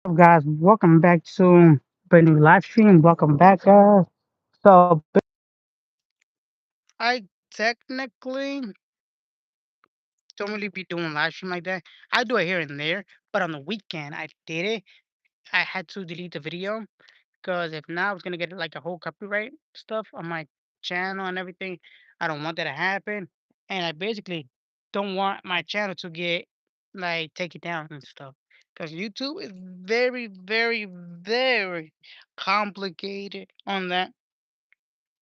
Guys? Welcome back to a new live stream. Welcome back, guys. So, I technically don't really be doing live stream like that. I do it here and there, but on the weekend I did it. I had to delete the video because if not, I was gonna get like a whole copyright stuff on my channel and everything. I don't want that to happen, and I basically don't want my channel to get like taken down and stuff. Because YouTube is very, very, very complicated on that,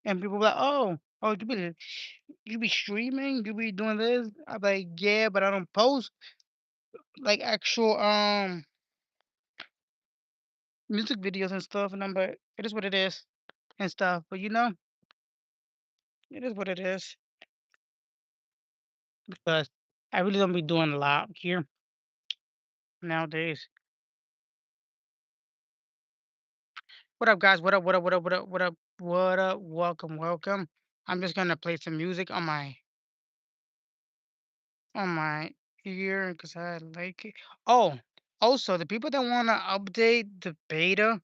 and people be like, "Oh, you be streaming, you be doing this." I'm like, "Yeah, but I don't post like actual music videos and stuff." And I'm like, "It is what it is." And stuff. But it is what it is because I really don't be doing a lot here nowadays. What up, guys? What up? What up? What up? What up? What up? What up? Welcome, welcome. I'm just gonna play some music on my ear because I like it. Oh, also the people that wanna update the beta,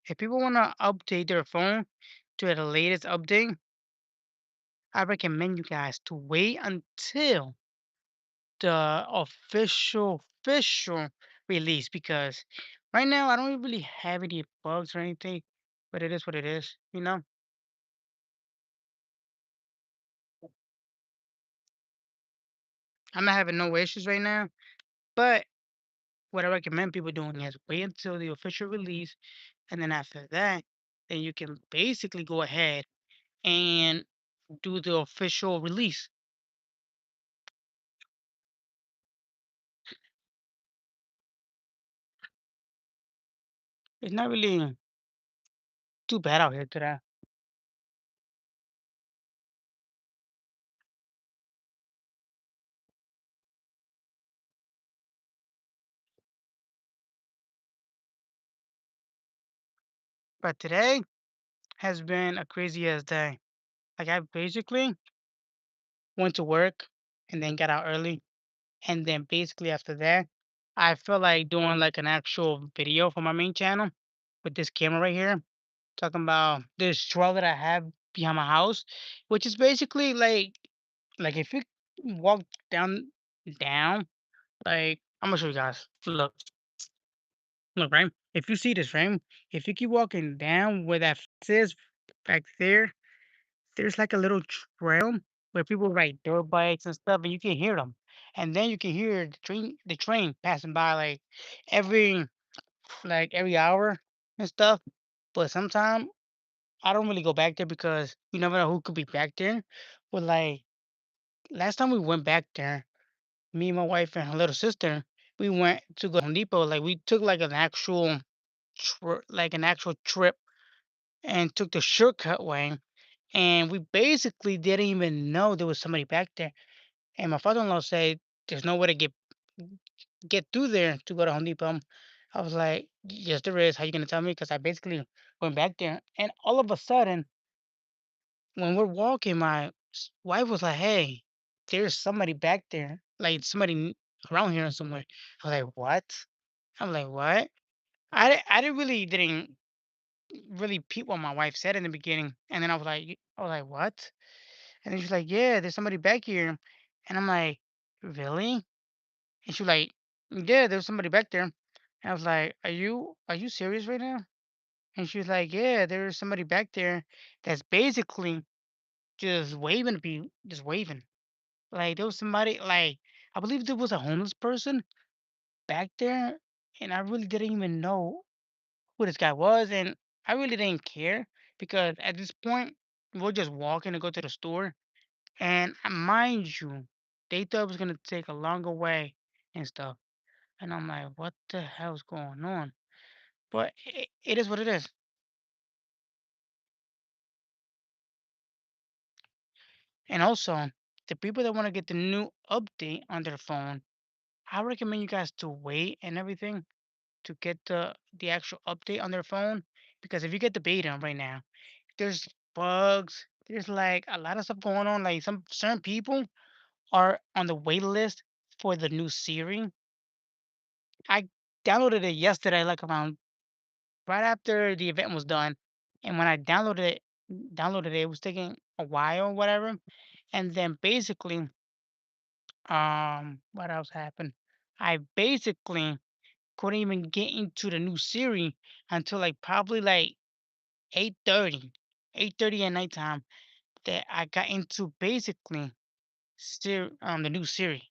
if people wanna update their phone to the latest update, I recommend you guys to wait until the official release because right now I don't really have any bugs or anything, but it is what it is. I'm not having no issues right now, but what I recommend people doing is wait until the official release, and then after that, then you can basically go ahead and do the official release. It's not really too bad out here today, but today has been a crazy ass day. Like I basically went to work and then got out early. And then basically after that, I feel like doing like an actual video for my main channel with this camera right here, talking about this trail that I have behind my house, which is basically like if you walk down, like I'm gonna show you guys. Look, right? If you see this frame, if you keep walking down where that fence is back there, there's like a little trail where people ride dirt bikes and stuff, and you can hear them. And then you can hear the train passing by every every hour and stuff. But sometimes I don't really go back there because you never know who could be back there. But like last time we went back there, me and my wife and her little sister, we went to go to Home Depot. Like we took like an actual trip and took the shortcut way. And we basically didn't even know there was somebody back there. And my father-in-law said, "There's no way to get through there to go to Home Depot." I was like, "Yes, there is. How you gonna tell me?" Because I basically went back there, and all of a sudden, when we're walking, my wife was like, "Hey, there's somebody back there, like somebody around here somewhere." I was like, "What?" I'm like, "What?" I didn't really peep what my wife said in the beginning, and then I was like, "What?" And then she's like, "Yeah, there's somebody back here," and I'm like, "Really?" And she was like, "Yeah, there's somebody back there." And I was like, "Are you serious right now?" And she was like, "Yeah, there's somebody back there that's basically just waving. Like there was somebody I believe there was a homeless person back there, and I really didn't even know who this guy was, and I really didn't care because at this point we're just walking to go to the store, and mind you, they thought it was gonna take a longer way and stuff. And I'm like, what the hell's going on? But it is what it is. And also, the people that want to get the new update on their phone, I recommend you guys to wait and everything to get the actual update on their phone. Because if you get the beta right now, there's bugs. There's like a lot of stuff going on. Like some certain people are on the wait list for the new Siri. I downloaded it yesterday, like around right after the event was done, and when I downloaded it, it was taking a while, whatever. And then basically, what else happened? I basically couldn't even get into the new Siri until like probably like 8:30, 8:30 at nighttime. That I got into basically the new Siri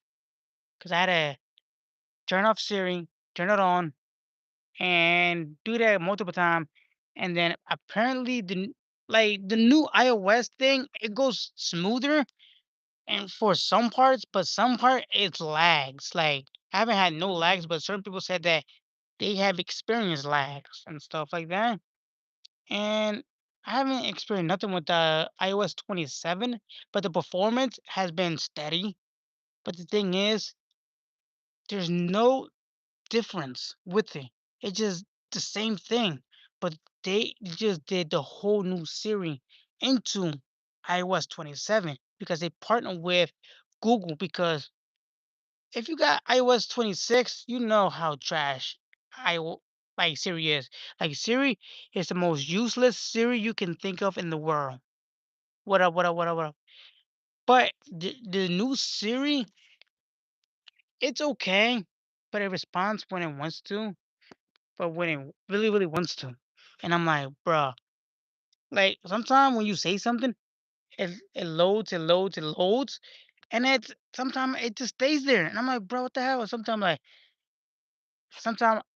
because I had to turn off Siri, turn it on, and do that multiple times. And then apparently like the new iOS thing, it goes smoother and for some parts, but some part it lags. Like I haven't had no lags, but certain people said that they have experienced lags and stuff like that. And I haven't experienced nothing with the iOS 27, but the performance has been steady. But the thing is, there's no difference with it. It's just the same thing, but they just did the whole new Siri into iOS 27 because they partner with Google. Because if you got iOS 26, you know how trash I like Siri is. Like Siri is the most useless Siri you can think of in the world. What up? What up? What up? What up? But the new Siri, it's okay, but it responds when it wants to, but when it really, really wants to. And I'm like, bruh, like sometimes when you say something, it loads, it loads, it loads, and it's sometimes it just stays there. And I'm like, bro, what the hell? Or sometimes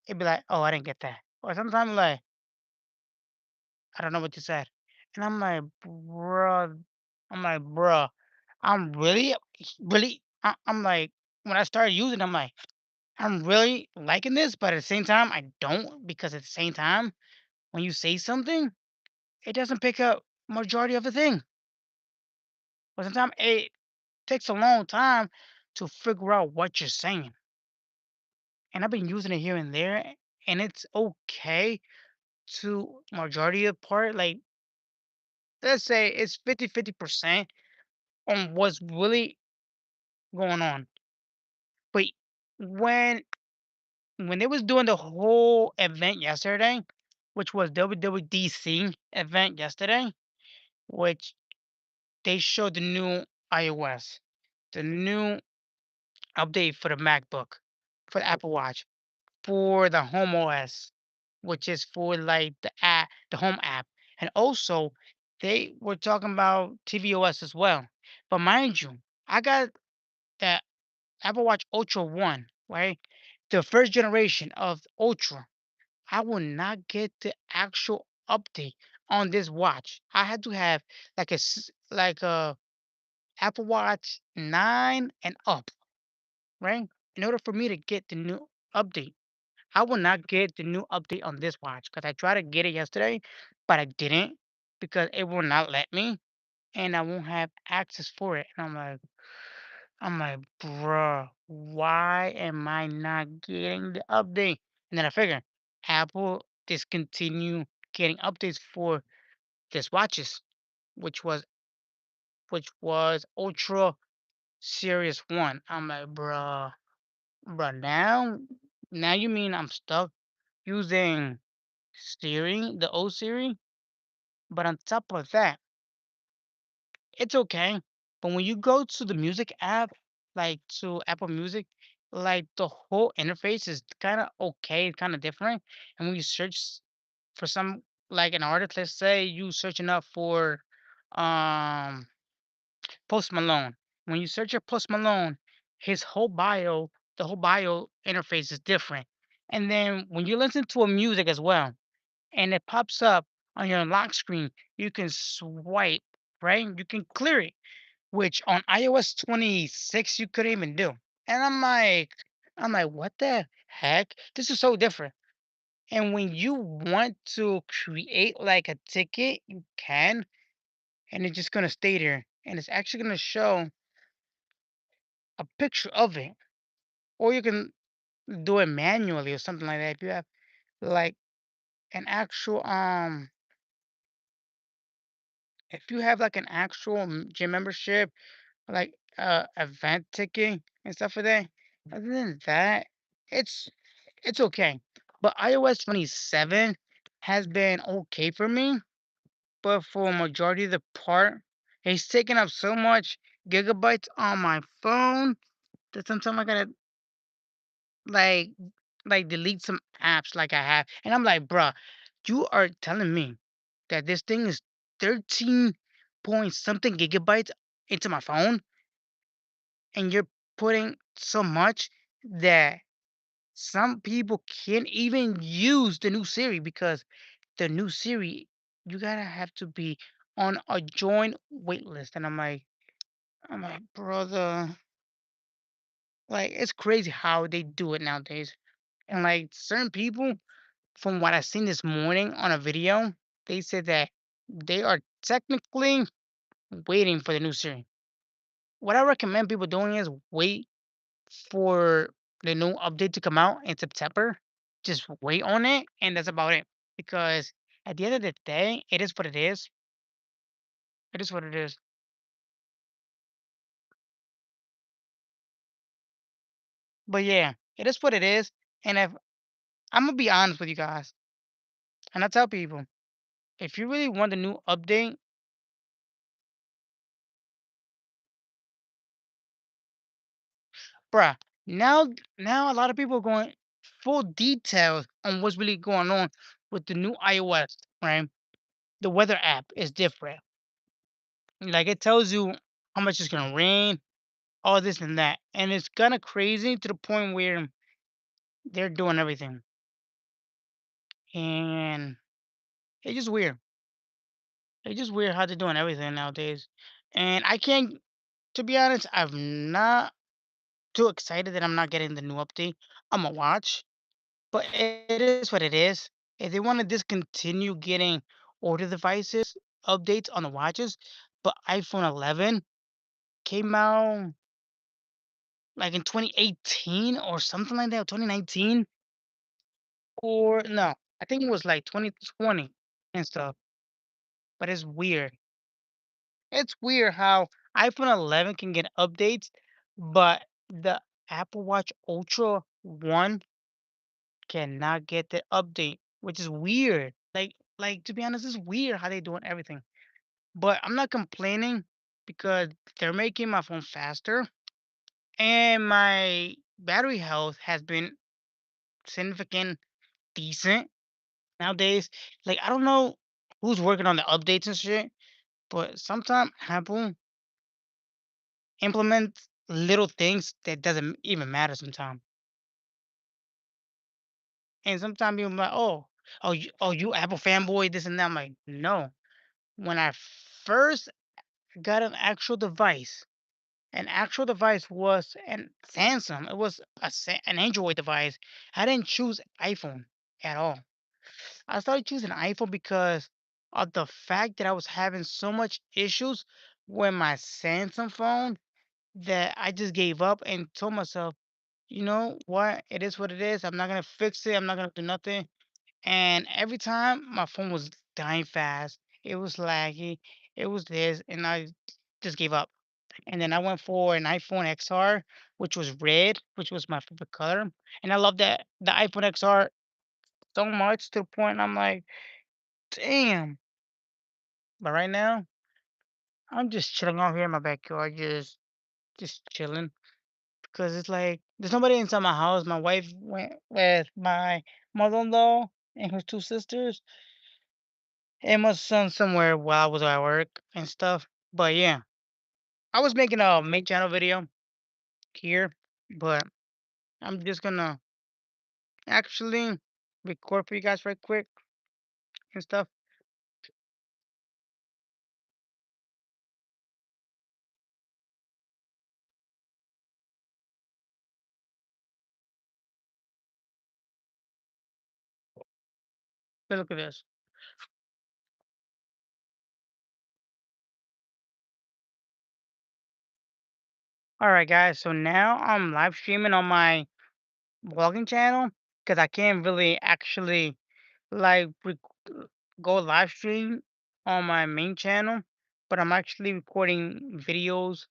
it'd be like, oh, I didn't get that. Or sometimes like, I don't know what you said. And I'm like, bruh, I'm really, really, I'm like, when I started using, I'm like, I'm really liking this, but at the same time, I don't because at the same time, when you say something, it doesn't pick up majority of the thing. But sometimes it takes a long time to figure out what you're saying. And I've been using it here and there, and it's okay to majority of the part. Like, let's say it's 50-50% on what's really going on. But when when they was doing the whole event yesterday, which was WWDC event yesterday, which they showed the new iOS, the new update for the MacBook, for the Apple Watch, for the Home OS, which is for like the Home app, and also they were talking about tvOS as well. But mind you, I got the Apple Watch Ultra One, right? The first generation of Ultra. I will not get the actual update on this watch. I had to have like a Apple Watch 9 and up, right? In order for me to get the new update. I will not get the new update on this watch because I tried to get it yesterday, but I didn't because it will not let me and I won't have access for it. And I'm like, bruh, why am I not getting the update? And then I figure Apple discontinue getting updates for this watches, which was Ultra Series One. I'm like, bruh, now you mean I'm stuck using Siri, the old Siri? But on top of that, it's okay. But when you go to the music app, like to Apple Music, like the whole interface is kind of okay, kind of different. And when you for some like an artist, let's say you searching up for um Post Malone. When you search up Post Malone, his whole bio, the whole bio interface is different. And then when you listen to a music as well, and it pops up on your lock screen, you can swipe, right? You can clear it, which on iOS 26 you couldn't even do. And I'm like, what the heck? This is so different. And when you want to create like a ticket, you can, and it's just gonna stay there. And it's actually gonna show a picture of it. Or you can do it manually or something like that. If you have like an actual if you have like an actual gym membership, like event ticket and stuff like that. Other than that, it's it's okay. But iOS 27 has been okay for me, but for majority of the part, it's taking up so much gigabytes on my phone that sometimes I gotta like delete some apps like I have, and I'm like, bruh, you are telling me that this thing is 13 point something gigabytes into my phone, and you're putting so much that some people can't even use the new Siri because the new Siri, you gotta have to be on a joint wait list. And I'm like, brother, like it's crazy how they do it nowadays. And like certain people, from what I seen this morning on a video, they said that they are technically waiting for the new Siri. What I recommend people doing is wait for the new update to come out in September. Just wait on it, and that's about it. Because at the end of the day, it is what it is. It is what it is. But yeah, it is what it is. And if I'm gonna be honest with you guys, and I tell people, if you really want the new update, bruh, now now a lot of people are going full details on what's really going on with the new iOS, right? The weather app is different. Like it tells you how much it's gonna rain, all this and that. And it's kind of crazy to the point where they're doing everything. And it's just weird. It's just weird how they're doing everything nowadays. And I can't, to be honest, I'm not too excited that I'm not getting the new update. I'm gonna watch, but it is what it is. If they want to discontinue getting older devices updates on the watches, but iPhone 11 came out like in 2018 or something like that, or 2019, or no, I think it was like 2020 and stuff. But it's weird. It's weird how iPhone 11 can get updates, but the Apple Watch Ultra 1 cannot get the update, which is weird. Like to be honest, it's weird how they doing everything. But I'm not complaining because they're making my phone faster and my battery health has been significant decent nowadays. Like I don't know who's working on the updates and shit, but sometimes Apple implements little things that doesn't even matter sometimes. And sometimes people like, oh, you Apple fanboy, this and that. I'm like, no. When I first got an actual device was an Samsung. It was an Android device. I didn't choose iPhone at all. I started choosing iPhone because of the fact that I was having so much issues with my Samsung phone that I just gave up and told myself, you know what? It is what it is. I'm not gonna fix it. I'm not gonna do nothing. And every time my phone was dying fast, it was laggy, it was this, and I just gave up. And then I went for an iPhone XR, which was red, which was my favorite color. And I love that the iPhone XR so much to the point I'm like, damn. But right now, I'm just chilling out here in my backyard, just chilling. Because it's like there's nobody inside my house. My wife went with my mother-in-law and her two sisters, and my son somewhere while I was at work and stuff. But yeah, I was making a main channel video here, but I'm just gonna actually record for you guys right quick and stuff. But look at this. All right, guys. So now I'm live streaming on my vlogging channel because I can't really actually like go live stream on my main channel, but I'm actually recording videos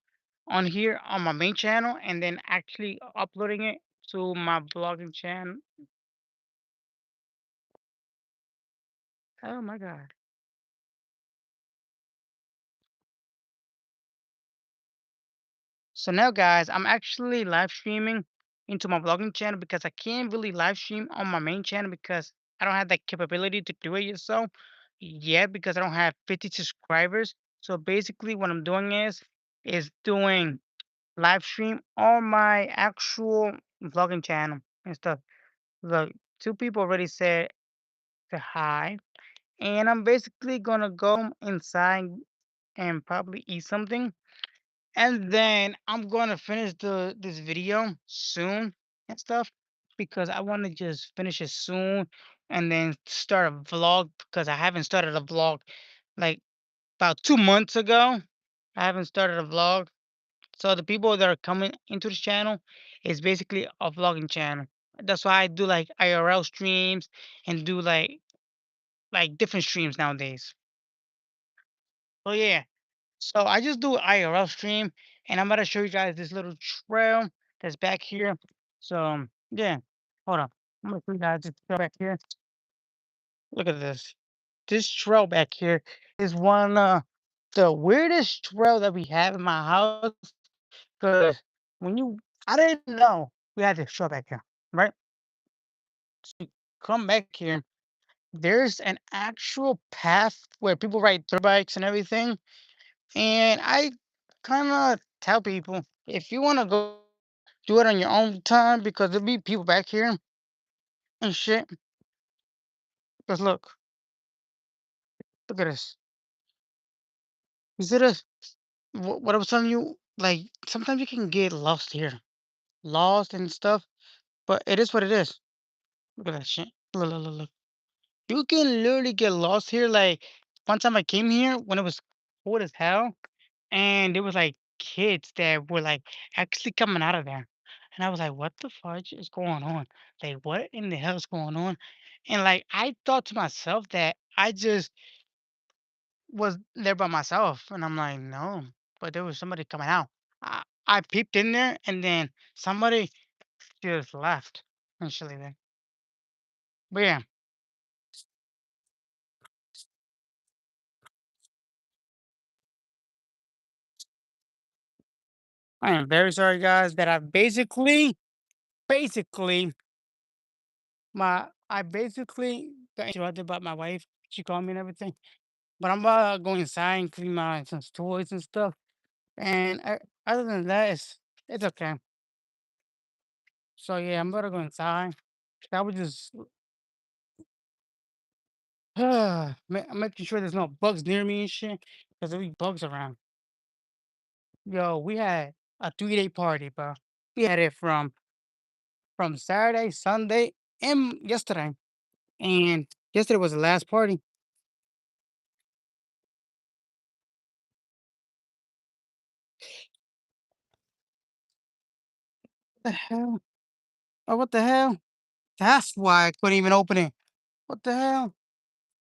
on here on my main channel and then actually uploading it to my vlogging channel. Oh my god. So now, guys, I'm actually live streaming into my vlogging channel because I can't really live stream on my main channel because I don't have that capability to do it so yet because I don't have 50 subscribers. So basically, what I'm doing is doing live stream on my actual vlogging channel and stuff. Look, two people already said hi, and I'm basically gonna go inside and probably eat something, and then I'm gonna finish this video soon and stuff because I want to just finish it soon and then start a vlog because I haven't started a vlog like about 2 months ago. I haven't started a vlog. So the people that are coming into this channel is basically a vlogging channel. That's why I do like IRL streams and do like different streams nowadays. Oh yeah. So I just do IRL stream, and I'm gonna show you guys this little trail that's back here. So yeah, hold on. I'm gonna show you guys this trail back here. Look at this. This trail back here is one the weirdest trail that we have in my house. Cause when you, I didn't know we had this trail back here, right? Come back here. There's an actual path where people ride their bikes and everything. And I kind of tell people if you want to go do it on your own time because there'll be people back here and shit. Because look at this. You see this? What I was telling you, like sometimes you can get lost here, lost and stuff. But it is what it is. Look at that shit. Look. You can literally get lost here. Like one time I came here when it was cold as hell, and there was like kids that were like actually coming out of there. And I was like, what the fudge is going on? Like, what in the hell is going on? And like, I thought to myself that I just was there by myself. And I'm like, no, but there was somebody coming out. I peeped in there and then somebody just left. Actually, then. But yeah, I am very sorry, guys, that I basically, I basically got interrupted by my wife. She called me and everything. But I'm about to go inside and clean my some toys and stuff. And other than that, it's okay. So yeah, I'm about to go inside. I was just I'm making sure there's no bugs near me and shit, because there be bugs around. Yo, we had a 3-day party, bro. We had it from Saturday, Sunday, and yesterday. And yesterday was the last party. The hell? Oh, what the hell? That's why I couldn't even open it. What the hell?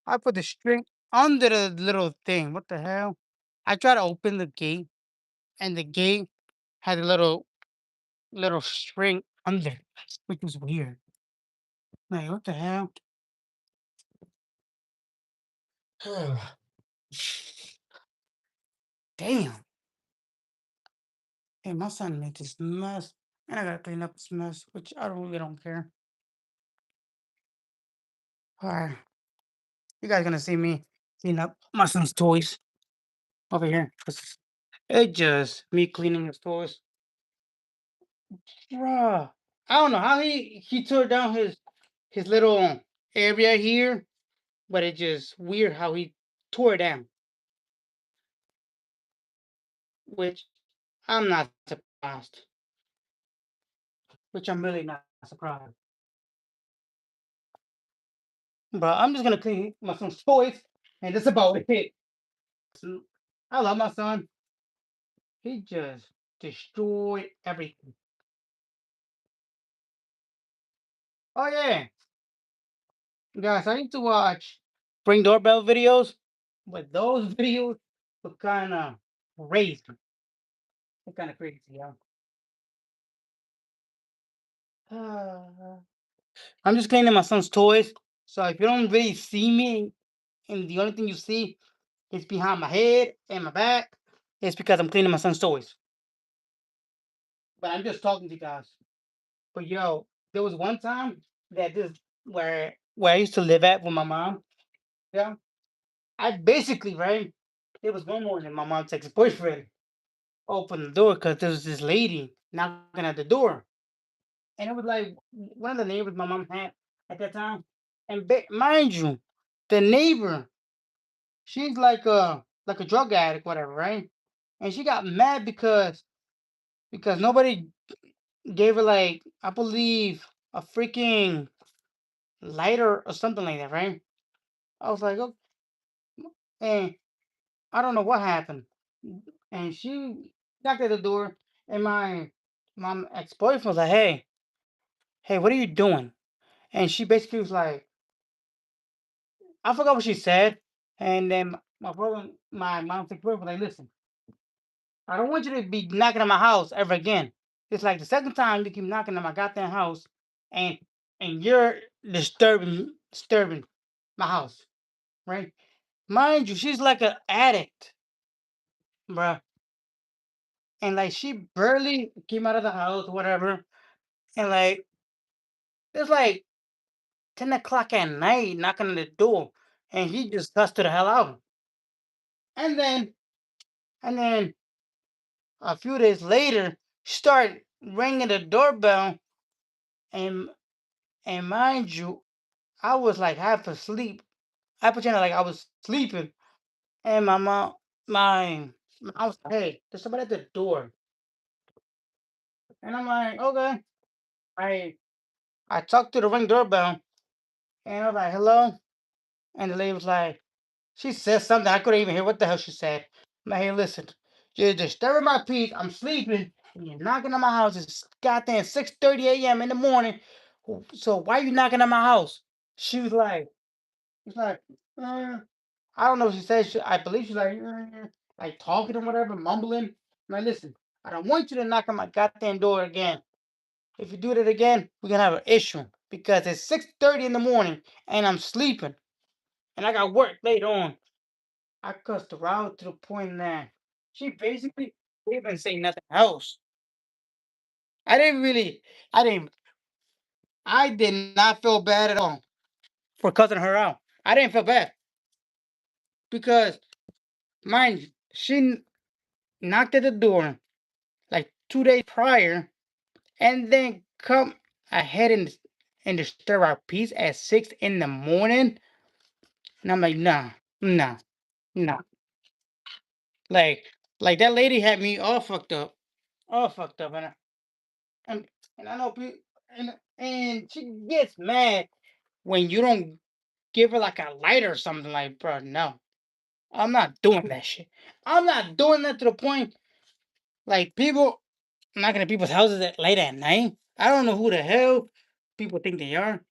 I put the string under the little thing. What the hell? I tried to open the gate, and the gate had a little string under, which was weird. Like, what the hell? Damn. Hey, my son made this mess, and I gotta clean up this mess, which I really don't care. All right, you guys gonna see me clean up my son's toys over here. 'Cause it's just me cleaning his toys. Bruh. I don't know how he tore down his little area here, but it's just weird how he tore it down, which I'm not surprised. Which I'm really not surprised. But I'm just gonna clean my son's toys, and that's about it. So, I love my son. He just destroyed everything. Oh yeah, guys, I need to watch Ring Doorbell videos, but those videos were kind of crazy. They're kind of crazy, yeah. I'm just cleaning my son's toys, so if you don't really see me and the only thing you see is behind my head and my back. It's because I'm cleaning my son's toys. But I'm just talking to you guys. But yo, there was one time that this where I used to live at with my mom. Yeah, I basically right. There was one morning my mom's ex-boyfriend opened the door because there was this lady knocking at the door, and it was like one of the neighbors my mom had at that time. And mind you, the neighbor, she's like a drug addict, whatever, right? And she got mad because nobody gave her like I believe a freaking lighter or something like that, right? I was like, oh, and I don't know what happened. And she knocked at the door, and my mom ex boyfriend was like, hey, what are you doing? And she basically was like, I forgot what she said. And then my mom's ex boyfriend was like, listen, I don't want you to be knocking on my house ever again. It's like the second time you keep knocking on my goddamn house, and you're disturbing my house, right? Mind you, she's like an addict, bruh. And like she barely came out of the house, whatever. And like it's like 10 o'clock at night, knocking on the door, and he just cussed her the hell out. And then a few days later, start ringing the doorbell, and mind you, I was like half asleep. I pretended like I was sleeping, and my mom, I was like, hey, there's somebody at the door, and I'm like, okay. I I talked to the ring doorbell, and I was like, hello, and the lady was like, she said something I couldn't even hear what the hell she said. I'm like, hey, listen, you're disturbing my peace. I'm sleeping, and you're knocking on my house. It's goddamn 6:30 a.m. in the morning. So why are you knocking on my house? She was like, it's like, uh, I don't know what she said. I believe she's like talking or whatever, mumbling. I'm like, listen, I don't want you to knock on my goddamn door again. If you do that again, we're gonna have an issue because it's 6:30 in the morning and I'm sleeping and I got work later on. I cussed her out to the point that she basically didn't even say nothing else. I didn't really, I didn't, I did not feel bad at all for cussing her out. I didn't feel bad because, mind you, she knocked at the door like 2 days prior and then come ahead and disturb our peace at 6 in the morning. And I'm like, nah, nah, nah. Like, like that lady had me all fucked up, and, and I know people, and she gets mad when you don't give her like a lighter or something. Like, bro, no, I'm not doing that shit. I'm not doing that to the point like people knocking at people's houses at late at night. I don't know who the hell people think they are,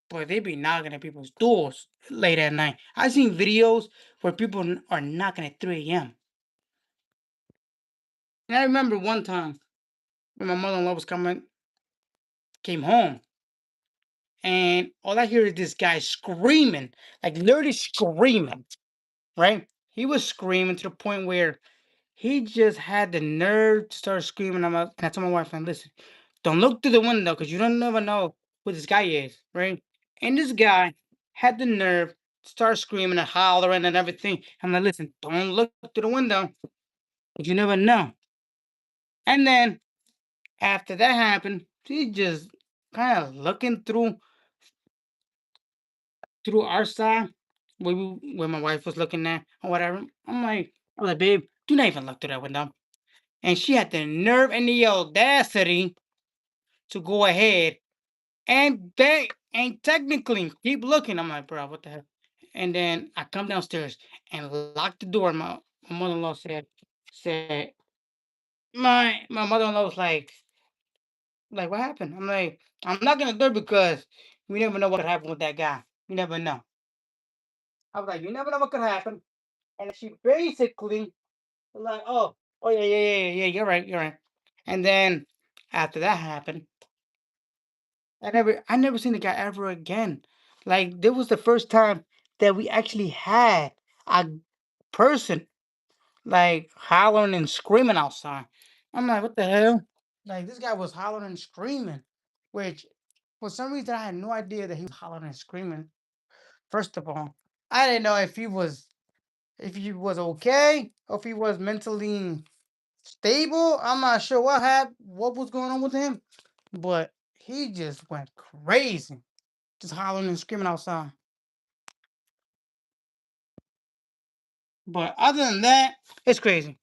but they be knocking at people's doors late at night. I've seen videos where people are knocking at 3 a.m. And I remember one time when my mother-in-law came home, and all I hear is this guy screaming, like literally screaming, right? He was screaming to the point where he just had the nerve to start screaming. And I told my wife, "And listen, don't look through the window because you don't never know who this guy is, right?" And this guy had the nerve to start screaming and hollering and everything. I'm like, "Listen, don't look through the window because you never know." And then after that happened, he just kind of looking through our side where my wife was looking at or whatever. I was like, babe, do not even look through that window. And she had the nerve and the audacity to go ahead and technically keep looking. I'm like, bro, what the hell? And then I come downstairs and lock the door. My mother-in-law said my mother-in-law was like, what happened? I'm like, I'm not gonna do it because we never know what could happen with that guy. You never know. I was like, you never know what could happen. And she basically was like, oh yeah, you're right. And then after that happened, I never seen the guy ever again. Like, this was the first time that we actually had a person like hollering and screaming outside. I'm like, what the hell? Like this guy was hollering and screaming, which for some reason I had no idea that he was hollering and screaming. First of all, I didn't know if he was okay or if he was mentally stable. I'm not sure what was going on with him, but he just went crazy, just hollering and screaming outside. But other than that, it's crazy.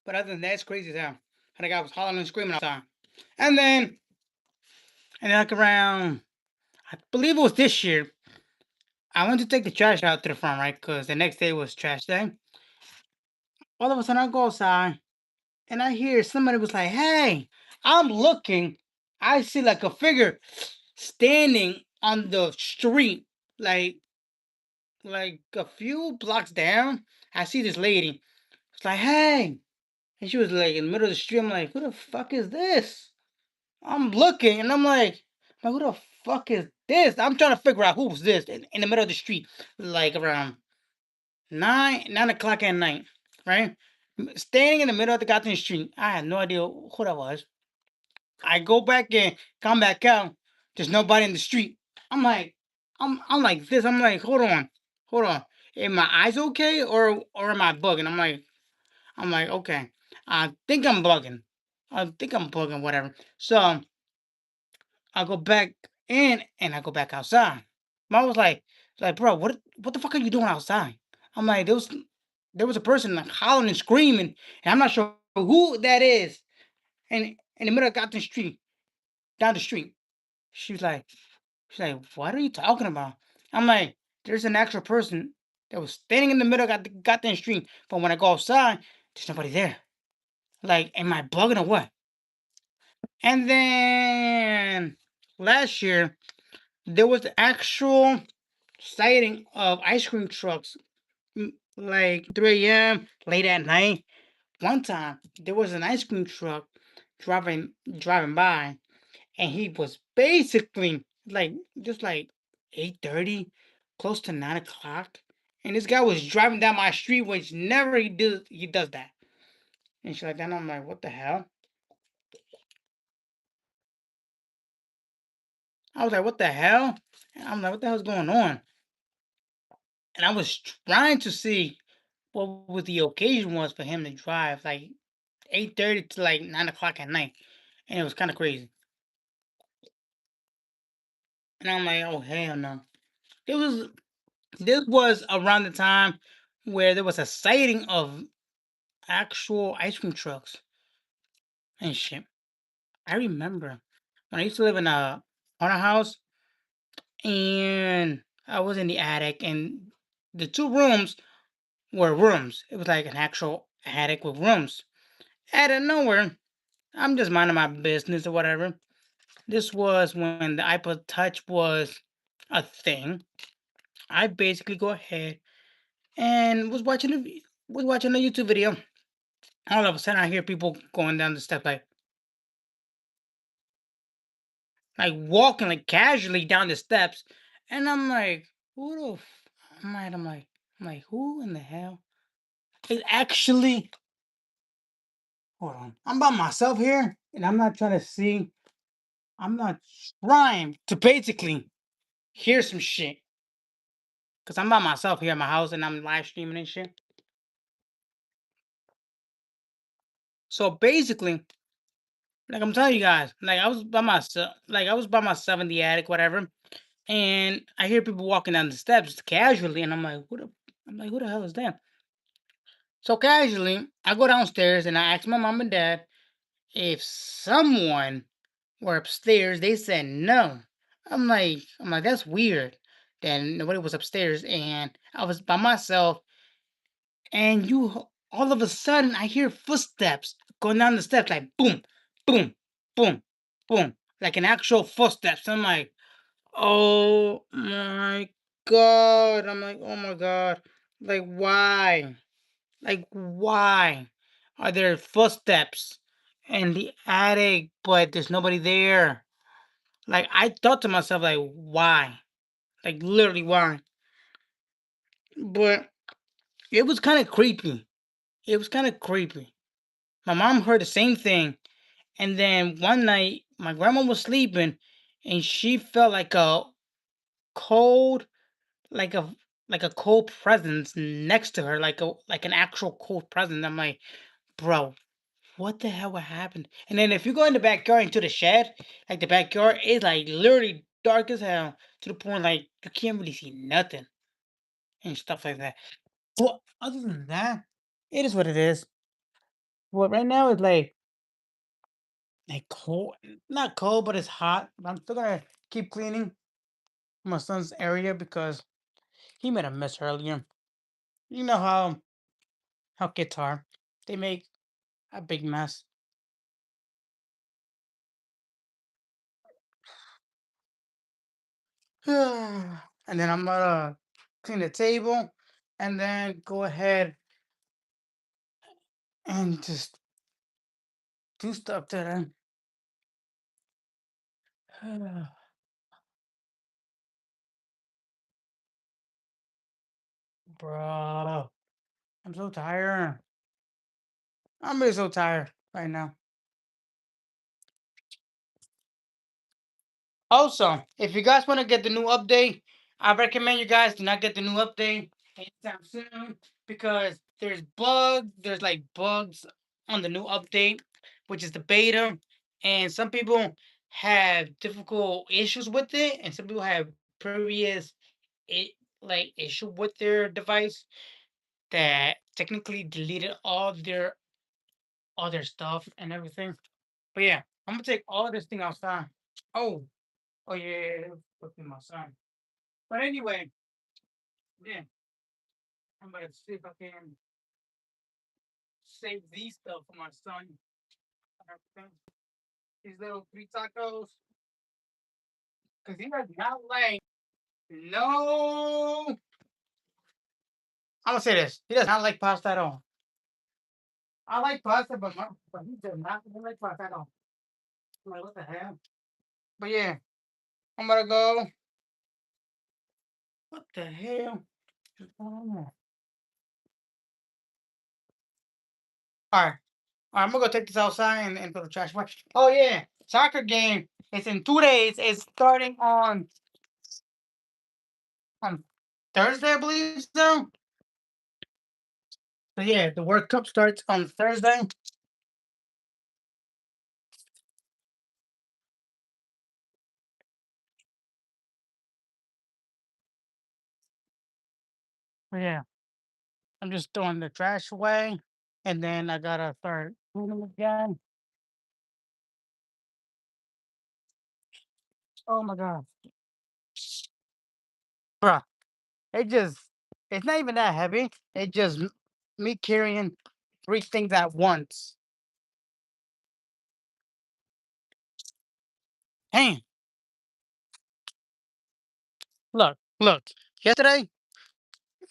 But other than that, it's crazy as hell. And the guy was hollering and screaming outside. And then, like around, I believe it was this year, I went to take the trash out to the front, right? Because the next day was trash day. All of a sudden, I go outside and I hear somebody was like, "Hey," I'm looking. I see like a figure standing on the street, like a few blocks down. I see this lady. It's like, "Hey," and she was like in the middle of the street. I'm like, "Who the fuck is this?" I'm looking and I'm like, "Who the fuck is this?" I'm trying to figure out who was this in the middle of the street, like around 9 o'clock at night, right? Standing in the middle of the goddamn street. I had no idea who that was. I go back in, come back out. There's nobody in the street. I'm like, I'm like this. I'm like, hold on. Am my eyes okay or am I bugging? I'm like, okay. I think I'm bugging. I think I'm bugging, whatever. So I go back in and I go back outside. Mom was like, bro, what the fuck are you doing outside? I'm like, there was a person like hollering and screaming, and I'm not sure who that is. And in the middle of goddamn street, down the street. She was like, what are you talking about? I'm like, there's an actual person that was standing in the middle of the goddamn street. But when I go outside, there's nobody there. Like, am I bugging or what? And then last year, there was the actual sighting of ice cream trucks, like 3 a.m., late at night. One time, there was an ice cream truck driving by, and he was basically like just like 8:30, close to 9 o'clock. And this guy was driving down my street, which never he does that. And she's like that. And I'm like, what the hell? I was like, what the hell? And I'm like, what the hell's going on? And I was trying to see what the occasion was for him to drive like 8:30 to like 9 o'clock at night. And it was kind of crazy. And I'm like, oh hell no. It was This was around the time where there was a sighting of actual ice cream trucks and shit. I remember when I used to live in a house, and I was in the attic, and the two rooms were rooms. It was like an actual attic with rooms. Out of nowhere, I'm just minding my business or whatever. This was when the iPod Touch was a thing. I basically go ahead and was watching a YouTube video. All of a sudden, I hear people going down the steps, like walking like casually down the steps, and I'm like, who the? I'm like, who in the hell is actually? Hold on, I'm by myself here, and I'm not trying to see. I'm not trying to basically hear some shit because I'm by myself here at my house and I'm live streaming and shit. So basically, like I'm telling you guys, like I was by myself in the attic, whatever, and I hear people walking down the steps casually, and who the hell is that? So casually, I go downstairs and I ask my mom and dad if someone were upstairs. They said no. I'm like, that's weird. Then nobody was upstairs, and I was by myself. And all of a sudden, I hear footsteps going down the steps, like boom, boom, boom, boom, like an actual footsteps. I'm like, oh my god. I'm like, oh my god. Like, why? Like, why are there footsteps in the attic, but there's nobody there? Like I thought to myself, like, why? Like literally why? But it was kind of creepy. It was kind of creepy. My mom heard the same thing, and then one night my grandma was sleeping, and she felt cold, like a like a cold presence next to her, like an actual cold presence. I'm like, bro, what the hell would happen? And then if you go in the backyard into the shed, like the backyard is like literally dark as hell to the point like you can't really see nothing and stuff like that. Well, other than that, it is what it is. Well, right now it's like cold, not cold, but it's hot. But I'm still gonna keep cleaning my son's area because he made a mess earlier. You know how kids are. They make a big mess. And then I'm gonna clean the table and then go ahead and just do stuff that I bro. I'm so tired. I'm really so tired right now. Also, if you guys want to get the new update, I recommend you guys do not get the new update anytime soon because there's like bugs on the new update, which is the beta, and some people have difficult issues with it, and some people have previous it like issue with their device that technically deleted all their stuff and everything. But yeah, I'm gonna take all this thing outside. Oh, oh yeah, put in my son. But anyway, yeah, I'm gonna see if I can save these stuff for my son and everything. These little three tacos, because he does not like no. I'm gonna say this: he does not like pasta at all. I like pasta, but he does not like pasta at all. I'm like, what the hell? But yeah, I'm gonna go. What the hell? Is going on there? All right. I'm gonna go take this outside and put the trash away. Oh yeah, soccer game. It's in 2 days. It's starting on Thursday, I believe so. So yeah, the World Cup starts on Thursday. So yeah, I'm just throwing the trash away, and then I gotta start cleaning again. Oh my god, bruh, it just it's not even that heavy. It just me carrying three things at once. Hey, look. Yesterday,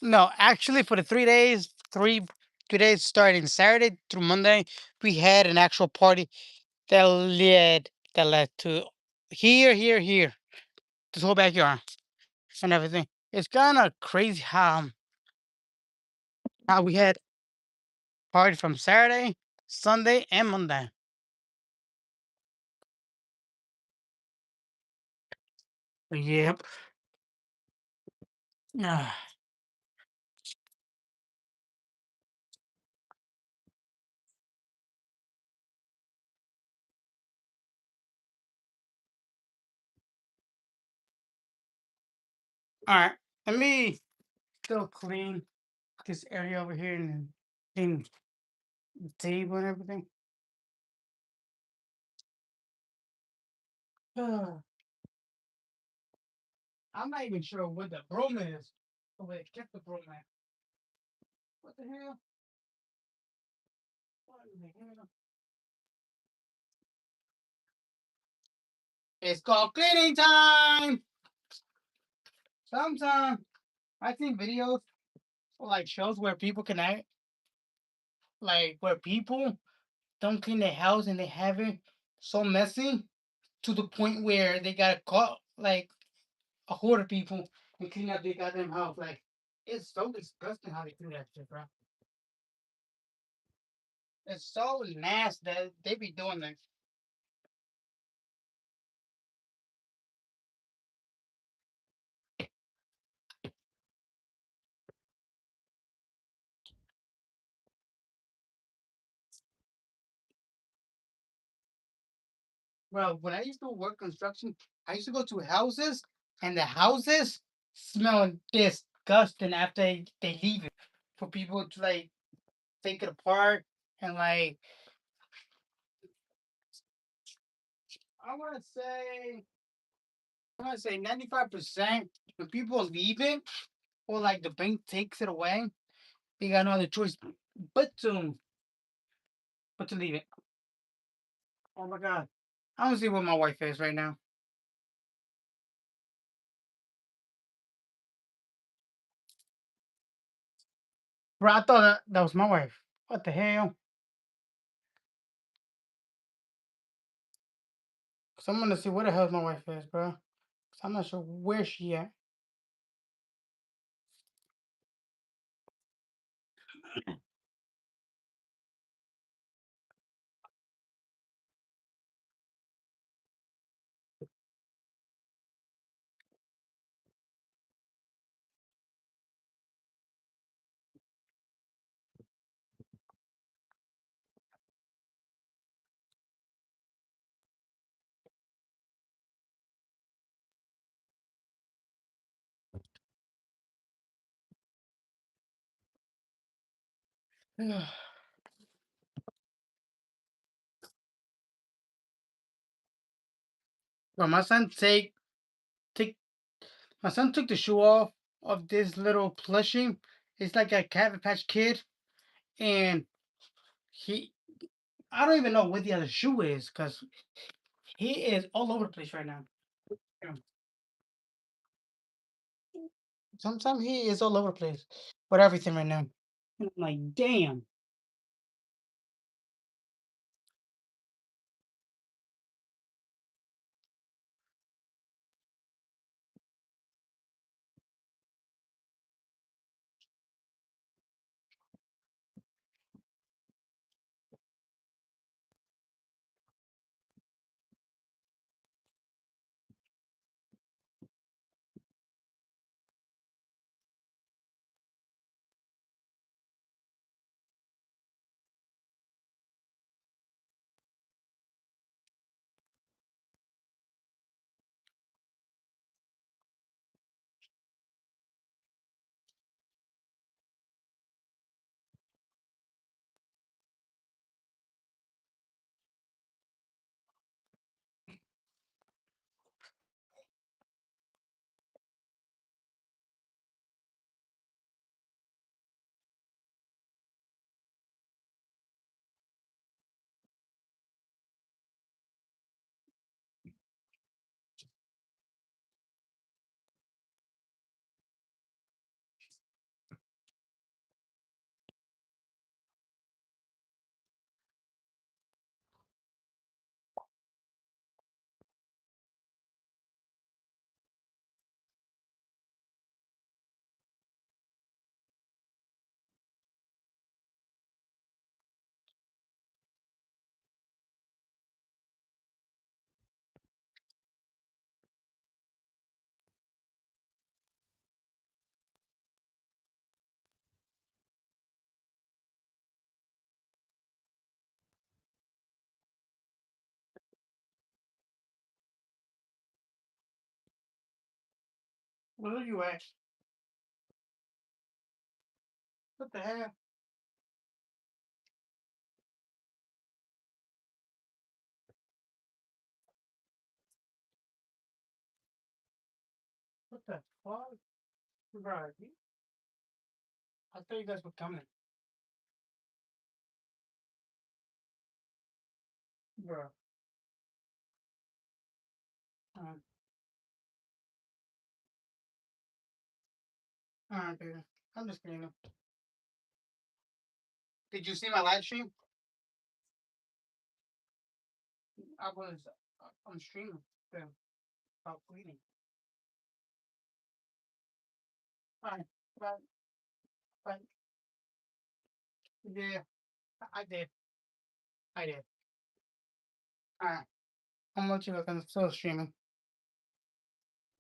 no, actually, for the 3 days, 3 days starting Saturday through Monday, we had an actual party that led to here, this whole backyard and everything. It's kind of crazy how we had party from Saturday, Sunday, and Monday. Yep. Ah, all right. Let me still clean this area over here and clean the table and everything. Ah, I'm not even sure what the broom is. Oh, wait, kept the broom at. What the hell? What in the hell? It's called cleaning time. Sometimes I see videos or like shows where people can act like where people don't clean their house and they have it so messy to the point where they gotta call like a horde of people and clean up their goddamn house. Like it's so disgusting how they do that shit, bro. It's so nasty that they be doing that. Bro, when I used to work construction, I used to go to houses, and the houses smell disgusting after they leave it for people to like take it apart and like I want to say I want to say 95% when people leave it or like the bank takes it away, they got no other choice but to leave it. Oh my god, I don't see where my wife is right now. Bro, I thought that was my wife. What the hell? Cause I'm gonna see where the hell my wife is, bro. Cause I'm not sure where she at. Bro, take my son took the shoe off of this little plushie. It's like a Cat Patch Kid, and he I don't even know where the other shoe is because he is all over the place right now. Yeah. Sometimes he is all over the place with everything right now. And I'm like, damn. Where are you at? What the hell? What the fuck? Bro, I thought you guys were coming. Bro. Uh, dude. I'm just kidding. Did you see my live stream? I was I'm streaming them about cleaning. Fine, but but yeah, I did. I did. Alright. I'm let you look. I'm still streaming.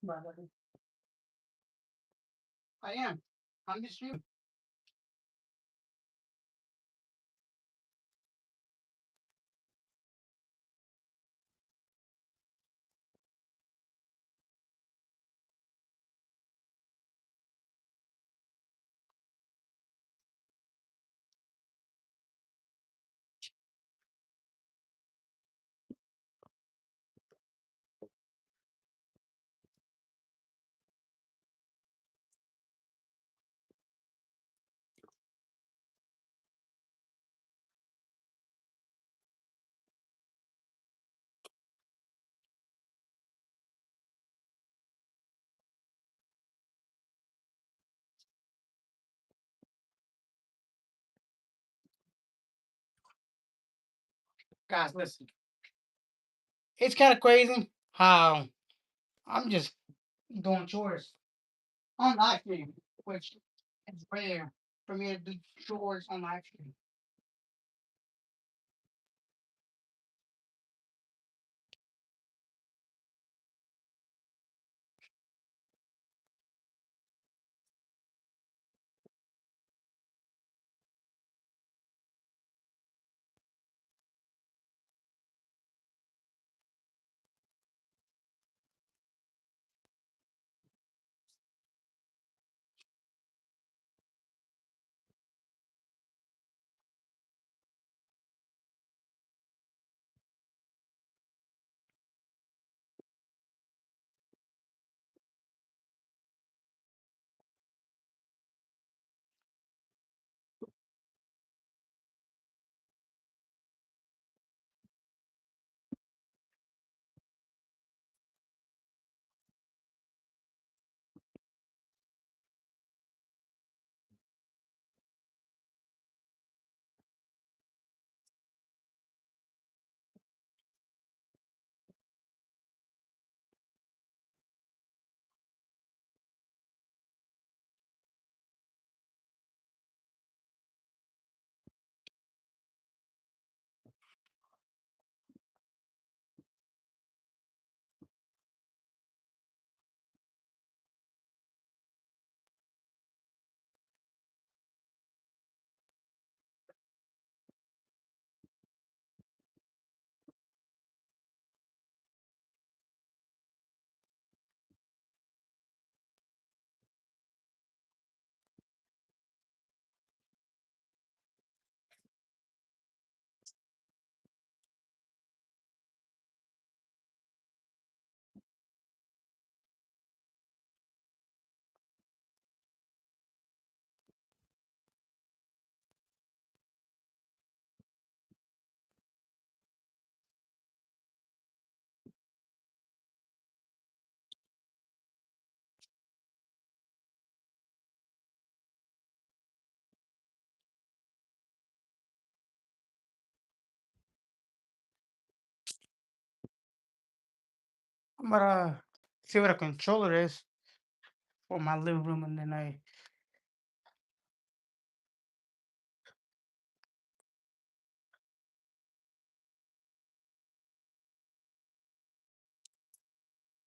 But I am. I'm just streaming. Guys, listen. It's kind of crazy how I'm just doing chores on live stream, which is rare for me to do chores on live stream. I'm gonna see what a controller is for my living room, and then I